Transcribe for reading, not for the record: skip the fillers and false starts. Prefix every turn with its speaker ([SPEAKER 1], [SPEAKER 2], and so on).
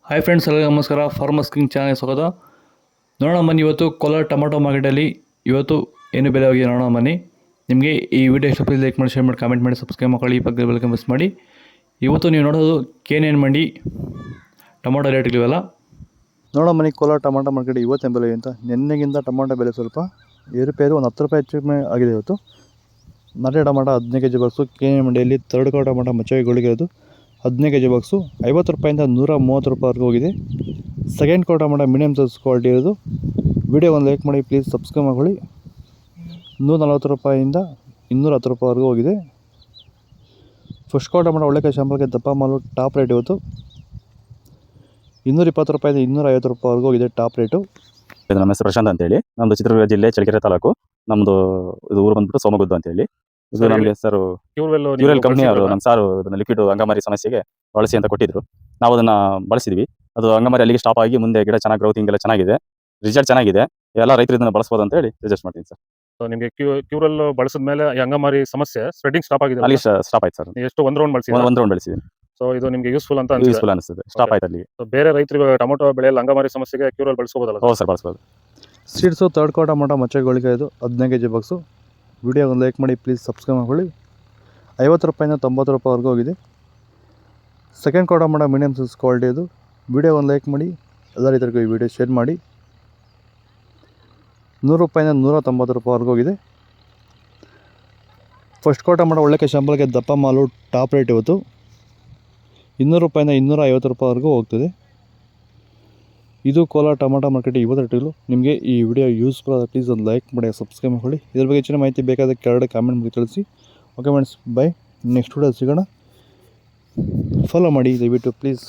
[SPEAKER 1] Hi friends, ಎಲ್ಲರಿಗೂ ನಮಸ್ಕಾರ. Farmers king channel ಸ್ವಾಗತ. ನೋಡೋಣ ಬನ್ನಿ, ಇವತ್ತು ಕೋಲಾರ ಟೊಮಾಟೊ ಮಾರ್ಕೆಟಲ್ಲಿ ಇವತ್ತು ಏನು ಬೆಲೆ ಹೋಗಿದೆ ನೋಡೋಣ ಬನ್ನಿ. ನಿಮಗೆ ಈ ವಿಡಿಯೋ ಇಷ್ಟ ಪ್ಲೀಸ್ ಲೈಕ್ ಮಾಡಿ, ಶೇರ್ ಮಾಡಿ, ಕಾಮೆಂಟ್ ಮಾಡಿ, ಸಬ್ಸ್ಕ್ರೈಬ್ ಮಾಡಿ, ಪಕ್ಕದ ಬೆಲ್ ಮಿಸ್ ಮಾಡಿ. ಇವತ್ತು ನೀವು ನೋಡೋದು KNN ಮಂಡಿ ಟೊಮಾಟೊ ರೇಟ್ಗಳಿವೆಲ್ಲ ನೋಡೋಣ ಬನ್ನಿ. ಕೋಲಾರ ಟೊಮಾಟೊ ಮಾರ್ಕೆಟ್ ಇವತ್ತಿನ ಬೆಲೆ ಅಂತ ನಿನ್ನೆಗಿಂತ ಟೊಮಾಟೊ ಬೆಲೆ ಸ್ವಲ್ಪ ಏರುಪೇರು, ಒಂದು 10 ರೂಪಾಯಿ ಹೆಚ್ಚು ಕಮ್ಮಿ ಆಗಿದೆ. ಇವತ್ತು ನಾಟಿ ಟೊಮಾಟೊ 15 kg ಬಾಕ್ಸು KNN ಮಂಡಿಯಲ್ಲಿ ತರ್ಡ್ ಕೋ ಟೊಮಾಟೊ ಮಚ್ಚೆಗಳಿಗೆ ಅದು 15 kg ಬಾಕ್ಸು 50 ರೂಪಾಯಿಂದ 130 ರೂಪಾಯಿವರೆಗೂ ಹೋಗಿದೆ. ಸೆಕೆಂಡ್ ಕೋ ಟೊಮಾಟೊ ಮೀಡಿಯಮ್ ಸೈಜ್ ಕ್ವಾಲಿಟಿ ಇರೋದು. ವಿಡಿಯೋ ಒಂದು ಲೈಕ್ ಮಾಡಿ, ಪ್ಲೀಸ್ ಸಬ್ಸ್ಕ್ರೈಬ್ ಮಾಡ್ಕೊಳ್ಳಿ. 140 ರೂಪಾಯಿಂದ 210 ರೂಪಾಯಿವರೆಗೂ ಹೋಗಿದೆ. ಫಸ್ಟ್ ಕೋ ಟೊಮಾಟೊ ಒಳ್ಳೆ ಶಾಂಪಲ್ಗೆ ದಪ್ಪ ಮಾಲು ಟಾಪ್ ರೇಟ್ ಇವತ್ತು 220 ರೂಪಾಯಿಂದ 250 ರೂಪಾಯಿವರೆಗೂ ಹೋಗಿದೆ ಟಾಪ್ ರೇಟು.
[SPEAKER 2] ಇದು ನಮ್ಮ ಹೆಸರು ಪ್ರಶಾಂತ್ ಅಂತೇಳಿ, ನಮ್ಮದು ಚಿತ್ರದುರ್ಗ ಜಿಲ್ಲೆ ಚಳ್ಳಕೆರೆ ತಾಲೂಕು. ನಮ್ಮದು ಇದು ಊರು ಬಂದ್ಬಿಟ್ಟು ಸೋಮಗುದ್ದು ಅಂತೇಳಿ. ಇದು ನಮಗೆ ಸರ್ ಕ್ಯೂರೆಲ್ ಕಂಪ್ನಿ ಅವರು ನಮ್ಮ ಸಾರು ಅದನ್ನ ಲಿಕ್ವಿಡ್ ಅಂಗಮಾರಿ ಸಮಸ್ಯೆಗೆ ಬಳಸಿ ಅಂತ ಕೊಟ್ಟಿದ್ರು. ನಾವು ಅದನ್ನ ಬಳಸಿದ್ವಿ. ಅದು ಅಂಗಮಾರಿ ಅಲ್ಲಿಗೆ ಸ್ಟಾಪ್ ಆಗಿ ಮುಂದೆ ಗಿಡ ಚೆನ್ನಾಗಿ ಗ್ರೌತಿಂಗ್ ಎಲ್ಲ ಚೆನ್ನಾಗಿದೆ, ರಿಸಲ್ಟ್ ಚೆನ್ನಾಗಿದೆ. ಎಲ್ಲ ರೈತರು ಇದನ್ನ ಬಳಸಬಹುದು ಅಂತ ಹೇಳಿ ಸಜೆಸ್ಟ್ ಮಾಡ್ತೀನಿ ಸರ್.
[SPEAKER 3] ನಿಮಗೆ ಕ್ಯೂರಲ್ ಬಳಸಿದ ಮೇಲೆ ಈ ಅಂಗಮಾರಿ ಸಮಸ್ಯೆ ಸ್ಪ್ರೆಡಿಂಗ್ ಸ್ಟಾಪ್ ಆಗಿದೆ.
[SPEAKER 2] ಅಲ್ಲಿ ಸ್ಟಾಪ್ ಆಯ್ತು ಸರ್.
[SPEAKER 3] ಎಷ್ಟು ಒಂದು ರೌಂಡ್ ಬಳಸಿದ್ರಿ?
[SPEAKER 2] ಒಂದು ರೌಂಡ್ ಬಳಸಿದ್ವಿ.
[SPEAKER 3] ಸೊ ಇದು ನಿಮಗೆ ಯೂಸ್ಫುಲ್ ಅಂತ
[SPEAKER 2] ಅನಿಸುತ್ತೆ. ಸ್ಟಾಪ್ ಆಯ್ತು ಅಲ್ಲಿ.
[SPEAKER 3] ಬೇರೆ ರೈತರಿಗೆ ಟೊಮೊಟೊ ಬೆಳೆಯಲ್ಲಿ ಅಂಗಮಾರಿ ಸಮಸ್ಯೆಗೆ ಕ್ಯೂರಲ್ ಬಳಸಬಹುದಲ್ಲ?
[SPEAKER 2] ಹೌದು ಸರ್, ಬಳಸಬಹುದು.
[SPEAKER 1] ಸೀಡ್ಸು ತರ್ಡ್ ಕೋ ಟೊಮಾಟೊ ಮಚ್ಚೆಗಳಿಗೆ ಇದು 15 kg ಬಾಕ್ಸು. ವಿಡಿಯೋ ಒಂದು ಲೈಕ್ ಮಾಡಿ, ಪ್ಲೀಸ್ ಸಬ್ಸ್ಕ್ರೈಬ್ ಮಾಡ್ಕೊಳ್ಳಿ. 50 ರೂಪಾಯಿಂದ 90 ರೂಪಾಯಿವರೆಗೂ ಹೋಗಿದೆ. ಸೆಕೆಂಡ್ ಕೋ ಟೊಮಾಟೊ ಮೀಡಿಯಮ್ ಸೈಜ್ ಕ್ವಾಲಿಟಿ ಇದು. ವಿಡಿಯೋ ಒಂದು ಲೈಕ್ ಮಾಡಿ, ಎಲ್ಲ ರೈತರಿಗೂ ಈ ವಿಡಿಯೋ ಶೇರ್ ಮಾಡಿ. 100 ರೂಪಾಯಿಂದ 190 ರೂಪಾಯಿವರೆಗೂ ಹೋಗಿದೆ. ಫಸ್ಟ್ ಕೋ ಟೊಮಾಟೊ ಒಳ್ಳೆ ಶಾಂಪಲ್ಗೆ ದಪ್ಪ ಮಾಲು ಟಾಪ್ ರೇಟ್ ಇವತ್ತು 200 ರೂಪಾಯಿಂದ 250 ರೂಪಾಯಿವರೆಗೂ ಹೋಗ್ತದೆ. ಇದು ಕೋಲಾರ ಟೊಮಾಟೊ ಮಾರ್ಕೆಟ್ ಇವತ್ತು ರೇಟ್ಗಳು. ನಿಮಗೆ ಈ ವಿಡಿಯೋ ಯೂಸ್ಫುಲ್ ಆದ ಪ್ಲೀಸ್ ಒಂದು ಲೈಕ್ ಮಾಡಿ, ಸಬ್ಸ್ಕ್ರೈಬ್ ಮಾಡ್ಕೊಳ್ಳಿ. ಇದ್ರ ಬಗ್ಗೆ ಹೆಚ್ಚಿನ ಮಾಹಿತಿ ಬೇಕಾದ ಕೆಳಗಡೆ ಕಾಮೆಂಟ್ ಮಾಡಿ ತಿಳಿಸಿ. Okay friends, by. Next video ಸಿಗೋಣ. ಫಾಲೋ ಮಾಡಿ ದಯವಿಟ್ಟು ಪ್ಲೀಸ್.